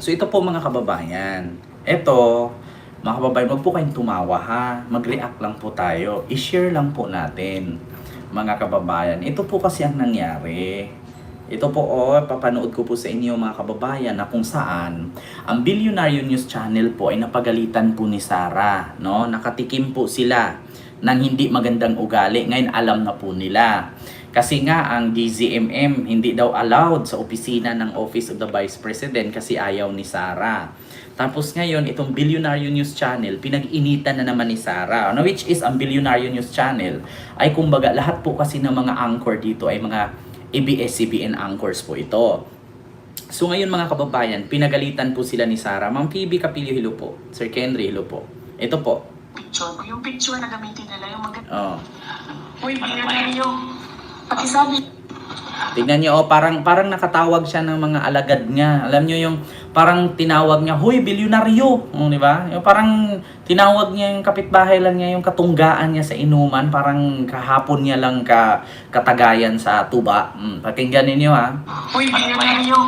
So ito po mga kababayan. Ito, mga kababayan, wag po kayong tumawa ha. Mag-react lang po tayo. I-share lang po natin, mga kababayan. Ito po kasi ang nangyari. Ito po, papanood ko po sa inyo mga kababayan na kung saan ang Bilyonaryo News Channel po ay napagalitan po ni Sara, no? Nakatikim po sila ng hindi magandang ugali. Ngayon alam na po nila. Kasi nga ang DZMM hindi daw allowed sa opisina ng Office of the Vice President kasi ayaw ni Sara. Tapos ngayon, itong Bilyonaryo News Channel, pinag-initan na naman ni Sara. Ano, which is, ang Bilyonaryo News Channel ay kumbaga lahat po kasi ng mga anchor dito ay mga ABS-CBN anchors po ito. So ngayon mga kababayan, pinagalitan po sila ni Sara. Ma'am PB Capillo, hello po. Sir Kenry, hello po. Ito po. Picture ko. Yung picture na gamitin nila, yung maganda. Oh. Uy, binigyan yung pakisabi. Tingnan niyo, parang nakatawag siya ng mga alagad niya. Alam niyo yung parang tinawag niya, "Hoy, bilyonaryo." Di ba? Yung parang tinawag niya yung kapitbahay lang niya, yung katunggaan niya sa inuman, parang kahapon niya lang katagayan sa tuba. Pakinggan ninyo ha. Uy, bilyonaryo.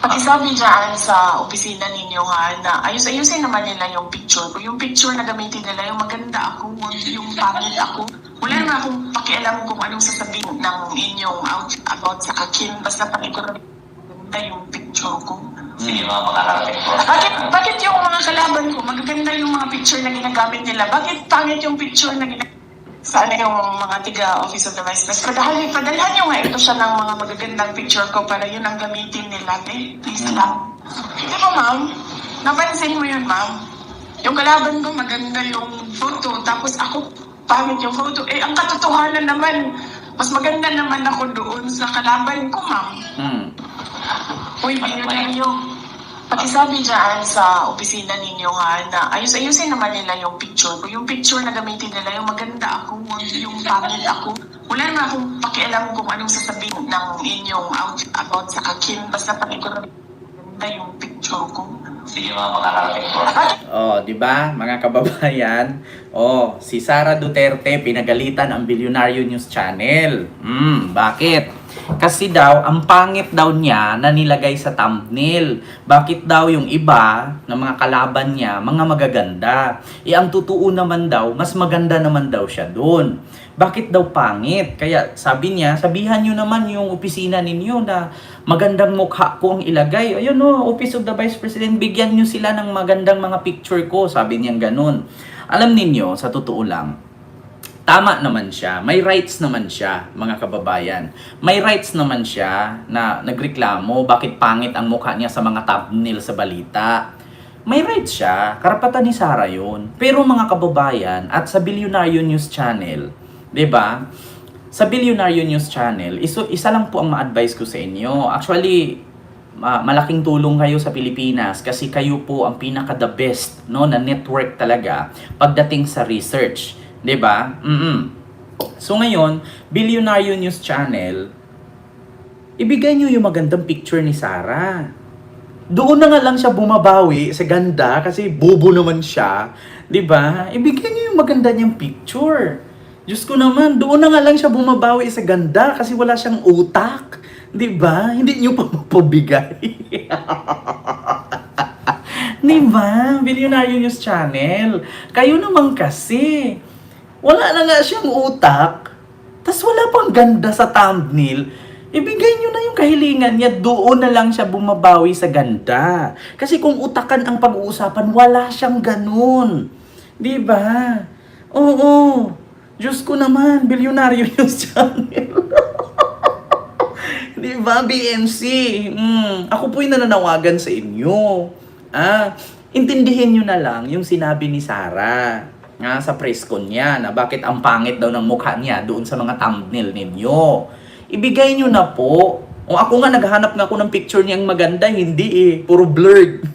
Pakisabi dyan sa opisina ninyo ha, na ayusin naman nila yung picture ko. Yung picture na gamitin nila, yung maganda ako, yung pangit ako. Wala na akong pakialam kung anong sasabihin ng inyong about sa akin. Basta pakita maganda yung picture ko. Sige mga makakarating ko. Bakit yung mga kalaban ko, magaganda yung mga picture na ginagamit nila? Bakit pangit yung picture na ginagamit? Sana yung mga tiga-Office of the Vice President. Padalhan nyo nga ito siya ng mga magagandang picture ko para yun ang gamitin nila. Please lang. Di ba ma'am? Napansin mo yun ma'am? Yung kalaban ko maganda yung photo, tapos ako pangit yung photo. Eh, ang katotohanan naman, mas maganda naman ako doon sa kalaban ko ma'am. Uy, bilyonaryo. Pakisabi dyan sa opisina ninyo ha, na ayusin naman nila yung picture ko. Yung picture na gamitin nila, yung maganda ako, yung pangit ako. Wala na akong pakialam kung anong sasabihin ng inyong about sa akin. Basta pakita maganda yung picture ko. Sige mga makakarating ko. Di ba, mga kababayan? Si Sara Duterte pinagalitan ang Bilyonaryo News Channel. Bakit? Kasi daw, ang pangit daw niya na nilagay sa thumbnail. Bakit daw yung iba na mga kalaban niya, mga magaganda? Ang totoo naman daw, mas maganda naman daw siya doon. Bakit daw pangit? Kaya sabi niya, sabihan niyo naman yung opisina ninyo na magandang mukha ko ang ilagay. Ayun Office of the Vice President, bigyan niyo sila ng magandang mga picture ko. Sabi niya ganun. Alam ninyo, sa totoo lang, tama naman siya. May rights naman siya, mga kababayan. May rights naman siya na nagreklamo bakit pangit ang mukha niya sa mga thumbnail sa balita. May rights siya. Karapatan ni Sara yun. Pero mga kababayan, at sa Bilyonaryo News Channel, 'di ba? Sa Bilyonaryo News Channel, isa lang po ang ma-advise ko sa inyo. Actually, malaking tulong kayo sa Pilipinas kasi kayo po ang pinaka-the best na network talaga pagdating sa research. 'Di ba? So ngayon, Bilyonaryo News Channel, ibigay niyo yung magandang picture ni Sara. Doon na nga lang siya bumabawi sa ganda kasi bobo naman siya, 'di ba? Ibigay niyo yung maganda niyang picture. Diyos ko naman, doon na nga lang siya bumabawi sa ganda kasi wala siyang utak. 'Di ba? Hindi niyo pa mapabigay. 'Di ba? Bilyonaryo News Channel. Kayo naman kasi wala na nga siyang utak, tas wala pang ganda sa thumbnail, ibigay nyo na yung kahilingan niya, doon na lang siya bumabawi sa ganda. Kasi kung utakan ang pag-uusapan, wala siyang ganun. Diba? Oo. Diyos ko naman, Bilyonaryo News Channel. Diba, BNC? Ako po yung nananawagan sa inyo. Intindihin nyo na lang yung sinabi ni Sara sa press con niya na bakit ang pangit daw ng mukha niya doon sa mga thumbnail ninyo. Ibigay nyo na po. Ako nga naghahanap nga ako ng picture niyang maganda, hindi puro blurred.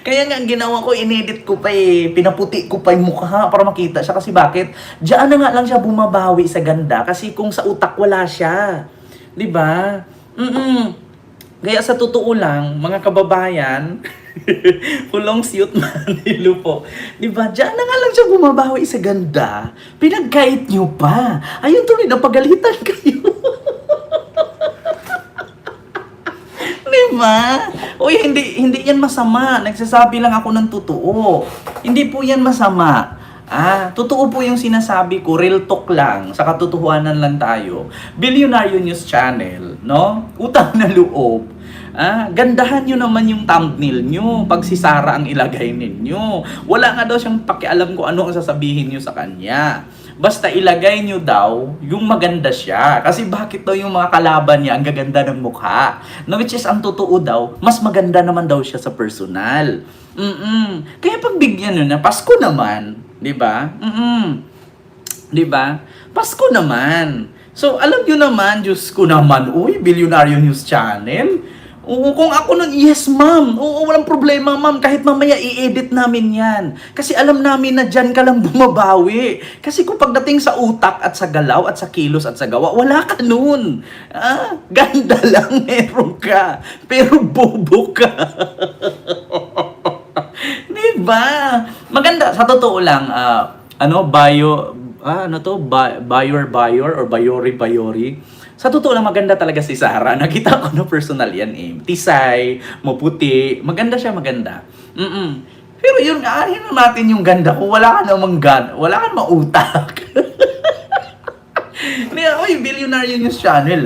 Kaya nga ang ginawa ko, inedit ko pa pinaputi ko pa yung mukha para makita siya. Kasi bakit? Diyan na nga lang siya bumabawi sa ganda kasi kung sa utak wala siya. 'Di ba? Kaya sa totoo lang, mga kababayan, pulong siyot Manilo po. Diba? Diyan na nga lang siya bumabawi sa ganda. Pinagkait nyo pa. Ayun tuloy, napagalitan kayo. ba? Uy, hindi yan masama. Nagsasabi lang ako ng totoo. Hindi po yan masama. Totoo po yung sinasabi ko, real talk lang, sa katotohanan lang tayo. Billionaire News Channel, no? Utang na loob. Gandahan nyo naman yung thumbnail nyo pag si Sara ang ilagay ninyo. Wala nga daw siyang pakialam kung ano ang sasabihin nyo sa kanya. Basta ilagay nyo daw yung maganda siya. Kasi bakit daw yung mga kalaban niya ang gaganda ng mukha? No, which is ang totoo daw, mas maganda naman daw siya sa personal. Kaya pagbigyan nyo na, Pasko naman. 'Di ba? 'Di ba? Pasko naman. So, alam niyo naman, Diyos ko naman, uy, Billionaire News Channel. Oo, kung ako nun, yes ma'am. Oo, walang problema ma'am. Kahit mamaya i-edit namin yan. Kasi alam namin na dyan ka lang bumabawi. Kasi kung pagdating sa utak at sa galaw at sa kilos at sa gawa, wala ka nun. Ganda lang meron ka. Pero bobo ka. Diba? Maganda. Sa totoo lang, Bayor or Bayori. Sa totoo lang, maganda talaga si Sara. Nakita ko na personal yan eh. Tisay, maputi. Maganda siya, maganda. Pero yun, aanin natin yung ganda ko. Wala ka namang wala ka namang utak. Uy, Billionaire News Channel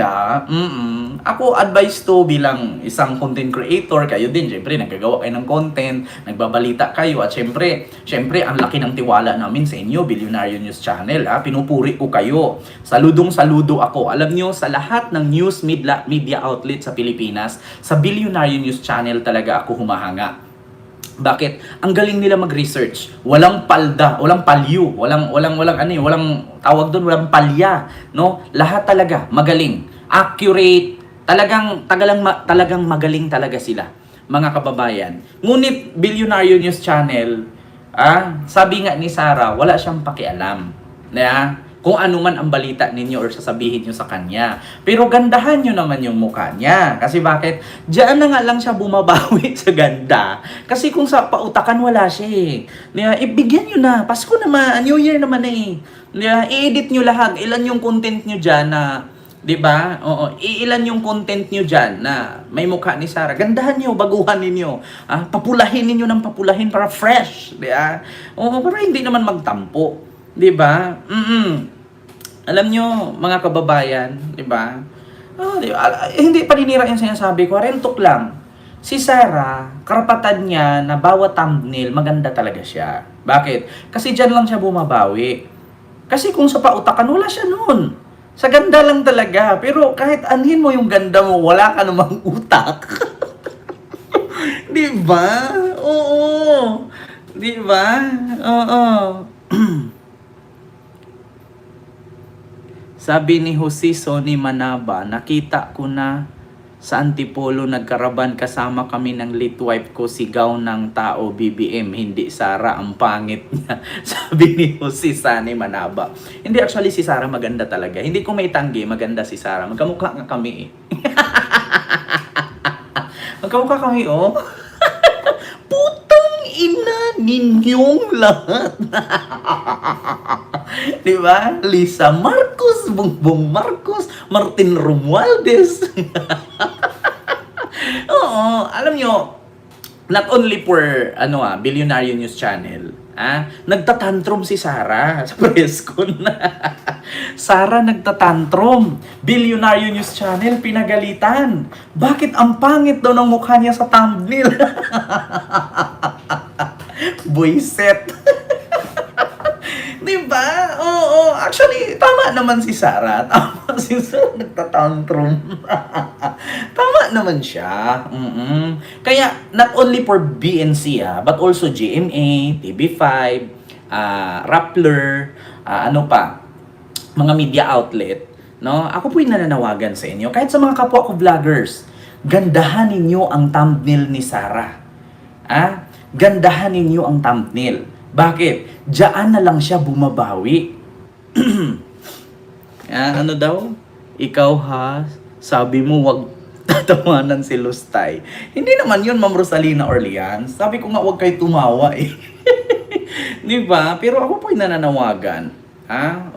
Ako, advice to bilang isang content creator, kayo din, syempre, nagagawa kayo ng content, nagbabalita kayo, at syempre, ang laki ng tiwala namin sa inyo, Billionaire News Channel, pinupuri ko kayo. Saludong-saludo ako. Alam nyo, sa lahat ng news media outlet sa Pilipinas, sa Billionaire News Channel talaga ako humahanga. Bakit? Ang galing nila mag-research. Walang palda, walang palyu, walang tawag doon, walang palya, no? Lahat talaga magaling, accurate, talagang magaling talaga sila, mga kababayan. Ngunit Billionaire News Channel, sabi nga ni Sara, wala siyang pakialam. Kung ano man ang balita ninyo or sasabihin nyo sa kanya. Pero gandahan nyo naman yung mukha niya. Kasi bakit? Diyan na nga lang siya bumabawi sa ganda. Kasi kung sa pautakan, wala siya eh. Ibigyan nyo na. Pasko naman. New Year naman eh. I-edit nyo lahat. Ilan yung content nyo dyan na, di ba? Oo. Ilan yung content nyo dyan na may mukha ni Sara. Gandahan nyo, baguhan ninyo. Papulahin ninyo ng papulahin para fresh. Di ba? Oo, para hindi naman magtampo. 'Di ba? Alam nyo, mga kababayan, 'di ba? Hindi paninira yung sinasabi ko, rentok lang. Si Sara, karapatan niya na bawat thumbnail maganda talaga siya. Bakit? Kasi diyan lang siya bumabawi. Kasi kung sa pautakan, wala siya noon. Sa ganda lang talaga. Pero kahit anhin mo yung ganda mo, wala ka namang utak. 'Di ba? Oo. 'Di ba? Oo. Sabi ni Jose Sonny Manaba, nakita ko na sa Antipolo nagkaraban kasama kami ng late wife ko, sigaw ng tao BBM, hindi Sara, ang pangit niya. Sabi ni Jose Sonny Manaba. Hindi, actually si Sara maganda talaga. Hindi ko may tanggi, maganda si Sara. Magkamukha nga kami eh. Magkamukha kami oh. Putang ina ninyong lahat. Diba? Lisa Marcos, Bongbong Marcos, Martin Romualdez. Oo, alam nyo, not only for Billionaire News Channel, nagtatantrum si Sara sa press con. Sara nagtatantrum. Billionaire News Channel pinagalitan. Bakit ang pangit daw ng mukha niya sa thumbnail? Buiset. Diba? Oo. Actually, tama naman si Sara. Tama si Sara nagtatantrum. Tama naman siya. Kaya, not only for BNC, but also GMA, TV5, Rappler, mga media outlet, no? Ako po'y nananawagan sa inyo. Kahit sa mga kapwa ko vloggers, gandahan ninyo ang thumbnail ni Sara. Gandahan ninyo ang thumbnail. Bakit? Diyan na lang siya bumabawi. Ano daw? Ikaw ha, sabi mo wag tatawanan si Lustay. Hindi naman yun, Ma'am Rosalina Orleans. Sabi ko nga wag kayo tumawa eh. Di ba? Pero ako po'y nananawagan.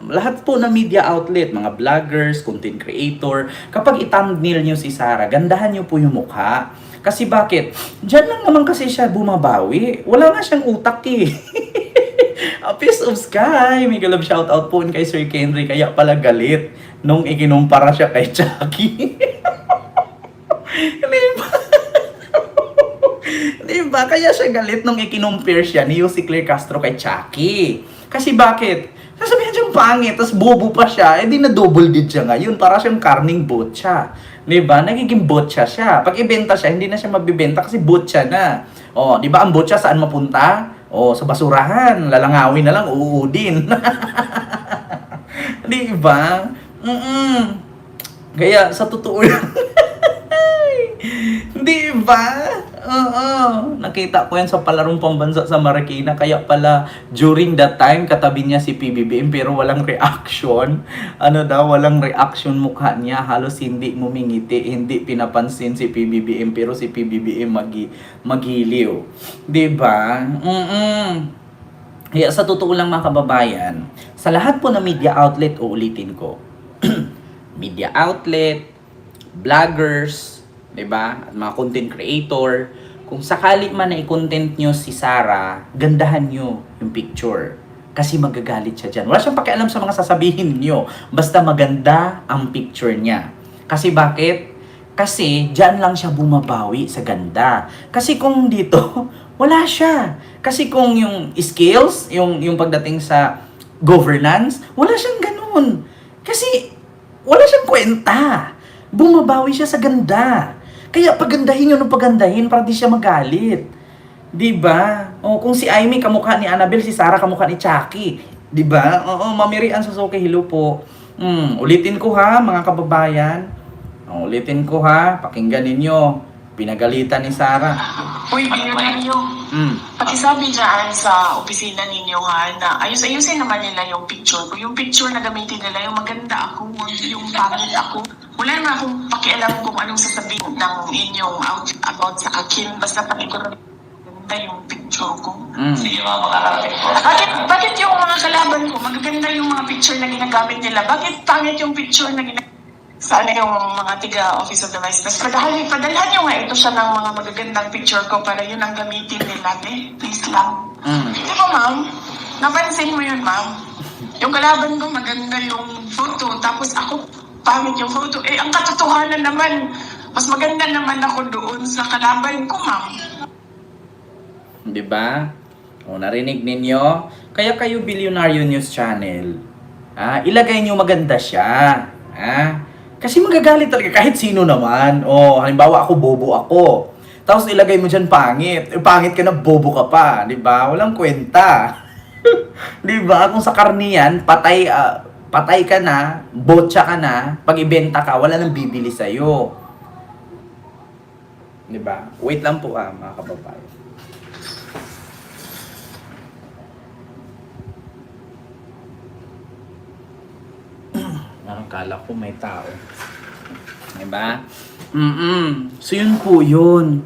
Lahat po ng media outlet, mga vloggers, content creator, kapag i-thumbnail nyo si Sarah, gandahan nyo po yung mukha. Kasi bakit? Diyan lang naman kasi siya bumabawi. Wala nga siyang utak eh. A piece of sky. May galab shoutout po kay Sir Kenry, kaya pala galit nung ikinumpara siya kay Chucky. Diba? Diba? Kaya siya galit nung ikinumpare siya ni Yossi Claire Castro kay Chucky. Kasi bakit? Sasabihan siyang pangit, tapos bobo pa siya, di na double did siya ngayon, para siyang karning botcha. Diba? Nagiging botcha siya. Pag ibenta siya, hindi na siya mabibenta kasi botcha na. O, diba ang botcha saan mapunta? O, sa basurahan, lalangawin na lang, uudin. Diba? Kaya, sa totoo lang, diba? Oo. Nakita ko yan sa palarong pambansa sa Marikina. Kaya pala, during that time, katabi niya si PBBM pero walang reaction. Walang reaction mukha niya. Halos hindi ngumingiti, hindi pinapansin si PBBM pero si PBBM magiliw. Diba? Kaya sa totoo lang mga kababayan, sa lahat po ng media outlet, uulitin ko, media outlet, vloggers, diba? At mga content creator, kung sakali man na i-content nyo si Sarah, gandahan nyo yung picture. Kasi magagalit siya dyan. Wala siyang pakialam sa mga sasabihin nyo. Basta maganda ang picture niya. Kasi bakit? Kasi dyan lang siya bumabawi sa ganda. Kasi kung dito, wala siya. Kasi kung yung skills, yung pagdating sa governance, wala siyang ganun. Kasi wala siyang kwenta. Bumabawi siya sa ganda. Kaya pagandahin nyo ng pagandahin para di siya magalit. Diba? O, kung si Aimee kamukha ni Annabelle, si Sarah kamukha ni Chucky. Diba? Oo, mamirian sa Soke, hello po. Ulitin ko ha, mga kababayan. Ulitin ko ha, pakinggan ninyo. Pinagalitan ni Sarah. Uy, ninyo. Pakisabi dyan sa opisina ninyo ha, na ayus-ayusin naman nila yung picture ko. Yung picture na gamitin nila, yung maganda ako, yung pangit ako. Wala naman akong pakialam kung anong sasabihin ng inyong about sa akin. Basta pakiguran maganda yung picture ko. Sige mga makakarating po. Bakit yung mga kalaban ko, magaganda yung mga picture na ginagamit nila? Bakit pangit yung picture na ginagamit? Sana yung mga tiga Office of the Vice President. Padalhan nyo nga ito siya ng mga magagandang picture ko para yun ang gamitin nila. Please lang. Di ba, ma'am? Napansin mo yun, ma'am? Yung kalaban ko, maganda yung photo. Tapos ako, pangit yung photo. Eh, ang katotohanan naman, mas maganda naman ako doon sa kalaban ko, ma'am. Diba? O, narinig ninyo? Kaya kayo Billionaire News Channel, ilagay nyo maganda siya. Kasi magagalit talaga kahit sino naman. O, halimbawa ako, bobo ako. Tapos ilagay mo dyan pangit. Pangit ka na, bobo ka pa. Diba? Walang kwenta. Diba? Kung sa karniyan, patay ka na, botcha ka na, pag ibenta ka, wala nang bibili sa'yo. Diba? Wait lang po mga kababayan. Nakakala ko may tao. Diba? So yun po yun.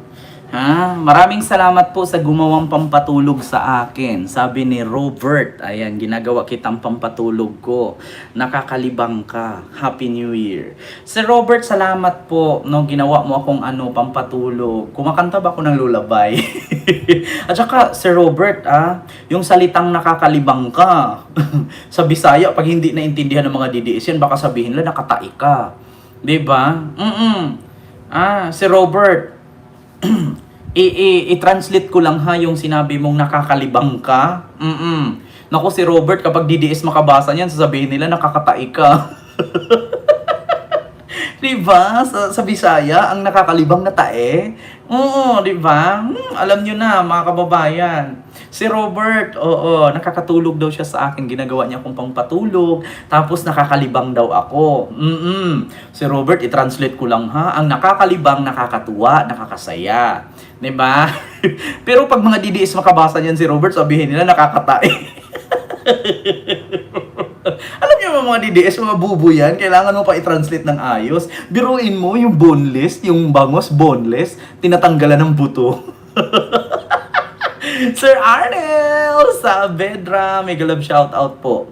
Maraming salamat po sa gumawang pampatulog sa akin. Sabi ni Robert, ayan, ginagawa kitang pampatulog ko. Nakakalibang ka. Happy New Year. Si Robert, salamat po. No, ginawa mo akong pampatulog. Kumakanta ba ako ng lullaby? At saka, si Robert, yung salitang nakakalibang ka. Sa Bisaya, pag hindi naintindihan ng mga DDS yan, baka sabihin nila nakatai ka. Diba? Si Robert, i-translate ko lang yung sinabi mong nakakalibang ka. Naku, si Robert, kapag DDS makabasa niyan, sasabihin nila nakakatai ka. Diba? Sa Bisaya, ang nakakalibang na tae. Oo, diba? Alam nyo na, mga kababayan. Si Robert, nakakatulog daw siya sa akin. Ginagawa niya akong pangpatulog. Tapos nakakalibang daw ako. Si Robert, i-translate ko lang ang nakakalibang, nakakatuwa, nakakasaya. Diba? Pero pag mga DDS makabasa niyan si Robert, sabihin nila nakakatae. Alam niyo mga DDS, mga bubo yan, kailangan mo pa i-translate ng ayos. Biruin mo yung boneless, yung bangos boneless, tinatanggalan ng buto. Sir Arnel! Wow! Saavedra, mega love shoutout po.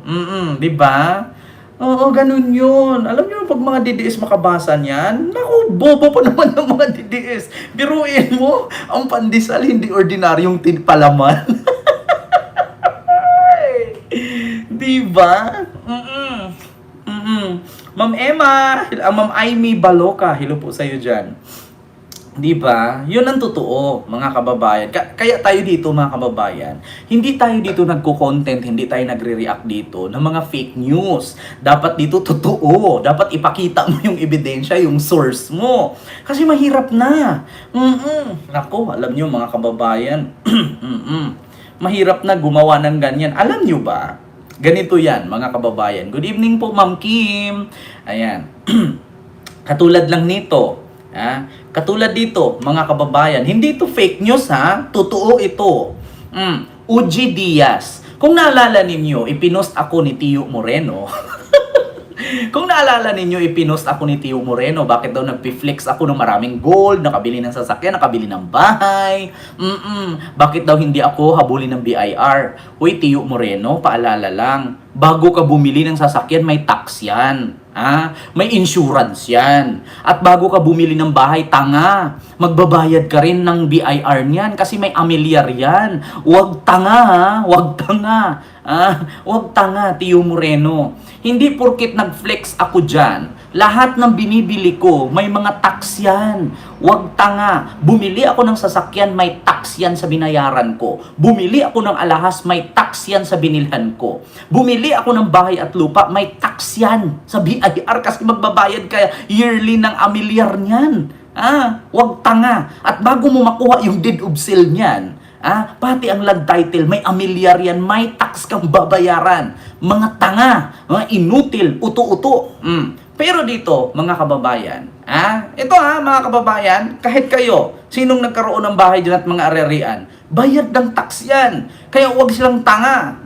Di ba? Oo, ganun yun. Alam niyo, pag mga DDS makabasa niyan, naku, bobo pa naman ng mga DDS. Biruin mo, ang pandesal hindi ordinaryong palaman. Di ba? Ma'am Emma, Ma'am Aimee Baloka, hello po sa'yo dyan. Di ba? Yun ang totoo, mga kababayan. Kaya tayo dito, mga kababayan, hindi tayo dito nagko-content, hindi tayo nagre-react dito ng mga fake news. Dapat dito totoo. Dapat ipakita mo yung ebidensya, yung source mo. Kasi mahirap na. Nako, alam nyo mga kababayan, mahirap na gumawa ng ganyan. Alam nyo ba? Ganito yan, mga kababayan. Good evening po, Ma'am Kim. Ayan. Katulad lang nito. Katulad dito, mga kababayan. Hindi ito fake news, ha? Totoo ito. Uji Diaz. Kung naalala ninyo, ipinost ako ni Tio Moreno. Kung naalala ninyo, ipinost ako ni Tio Moreno. Bakit daw nagpi-flex ako ng maraming gold, nakabili ng sasakyan, nakabili ng bahay. Bakit daw hindi ako habulin ng BIR? Uy, Tio Moreno, paalala lang. Bago ka bumili ng sasakyan, may tax yan. May insurance yan. At bago ka bumili ng bahay, tanga. Magbabayad ka rin ng BIR niyan kasi may amilyar yan. Huwag tanga, ha? Huwag tanga. Huwag tanga, Tio Moreno. Hindi porkit nag-flex ako dyan, lahat ng binibili ko, may mga tax yan. Huwag tanga. Bumili ako ng sasakyan, may tax yan sa binayaran ko. Bumili ako ng alahas, may tax yan sa binilhan ko. Bumili ako ng bahay at lupa, may tax yan sa BIR kasi magbabayad ka yearly ng amilyar niyan. Huwag tanga. At bago mo makuha yung deed of sale niyan, pati ang land title, may amilyar yan, may tax kang babayaran. Mga tanga, mga inutil, uto-uto. Pero dito, mga kababayan, ito mga kababayan, kahit kayo, sinong nagkaroon ng bahay dyan at mga arerian, bayad ng tax yan. Kaya huwag silang tanga.